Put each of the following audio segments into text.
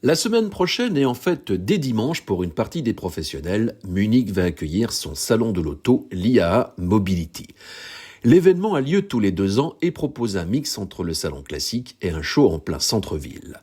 La semaine prochaine et en fait dès dimanche pour une partie des professionnels, Munich va accueillir son salon de l'auto, l'IAA Mobility. L'événement a lieu tous les 2 ans et propose un mix entre le salon classique et un show en plein centre-ville.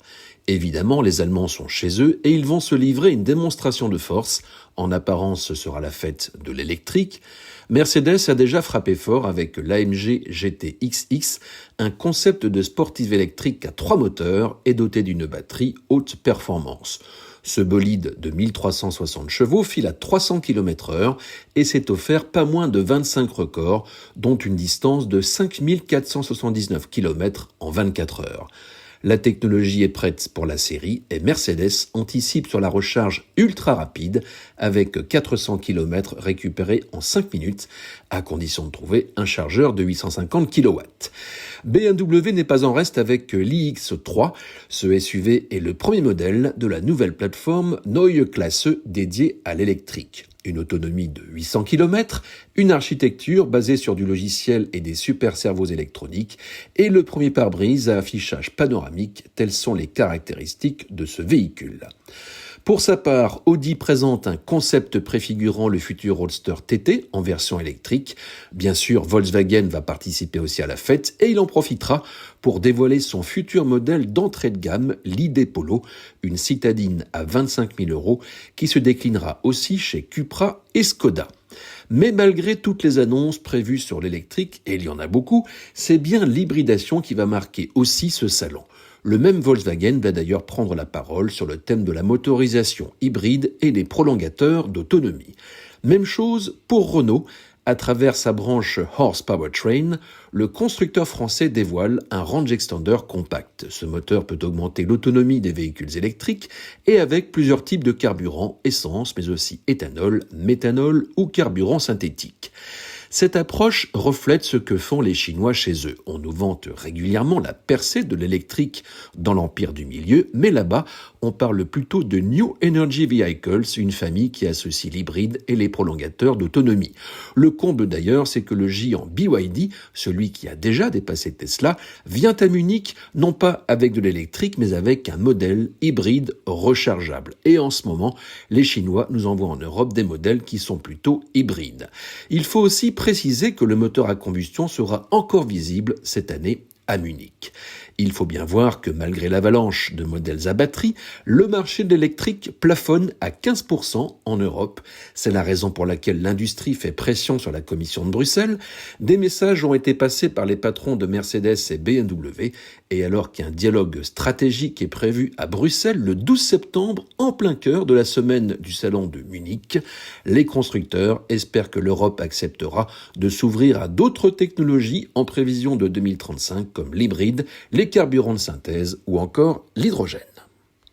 Évidemment, les Allemands sont chez eux et ils vont se livrer une démonstration de force. En apparence, ce sera la fête de l'électrique. Mercedes a déjà frappé fort avec l'AMG GT XX, un concept de sportive électrique à 3 moteurs et doté d'une batterie haute performance. Ce bolide de 1360 chevaux file à 300 km/h et s'est offert pas moins de 25 records, dont une distance de 5479 km en 24 heures. La technologie est prête pour la série et Mercedes anticipe sur la recharge ultra rapide avec 400 km récupérés en 5 minutes, à condition de trouver un chargeur de 850 kW. BMW n'est pas en reste avec l'iX3. Ce SUV est le premier modèle de la nouvelle plateforme Neue Klasse dédiée à l'électrique. Une autonomie de 800 km, une architecture basée sur du logiciel et des super cerveaux électroniques, et le premier pare-brise à affichage panoramique, telles sont les caractéristiques de ce véhicule. Pour sa part, Audi présente un concept préfigurant le futur Roadster TT en version électrique. Bien sûr, Volkswagen va participer aussi à la fête et il en profitera pour dévoiler son futur modèle d'entrée de gamme, l'ID Polo, une citadine à 25 000 € qui se déclinera aussi chez Cupra et Skoda. Mais malgré toutes les annonces prévues sur l'électrique, et il y en a beaucoup, c'est bien l'hybridation qui va marquer aussi ce salon. Le même Volkswagen va d'ailleurs prendre la parole sur le thème de la motorisation hybride et des prolongateurs d'autonomie. Même chose pour Renault. À travers sa branche Horse Powertrain, le constructeur français dévoile un range extender compact. Ce moteur peut augmenter l'autonomie des véhicules électriques et avec plusieurs types de carburants, essence, mais aussi éthanol, méthanol ou carburant synthétique. Cette approche reflète ce que font les Chinois chez eux. On nous vante régulièrement la percée de l'électrique dans l'empire du milieu, mais là-bas, on parle plutôt de New Energy Vehicles, une famille qui associe l'hybride et les prolongateurs d'autonomie. Le comble d'ailleurs, c'est que le géant BYD, celui qui a déjà dépassé Tesla, vient à Munich non pas avec de l'électrique, mais avec un modèle hybride rechargeable. Et en ce moment, les Chinois nous envoient en Europe des modèles qui sont plutôt hybrides. Il faut aussi préciser que le moteur à combustion sera encore visible cette année à Munich. Il faut bien voir que malgré l'avalanche de modèles à batterie, le marché de l'électrique plafonne à 15% en Europe. C'est la raison pour laquelle l'industrie fait pression sur la Commission de Bruxelles. Des messages ont été passés par les patrons de Mercedes et BMW, et alors qu'un dialogue stratégique est prévu à Bruxelles le 12 septembre, en plein cœur de la semaine du salon de Munich, les constructeurs espèrent que l'Europe acceptera de s'ouvrir à d'autres technologies en prévision de 2035 comme l'hybride, les carburants de synthèse ou encore l'hydrogène.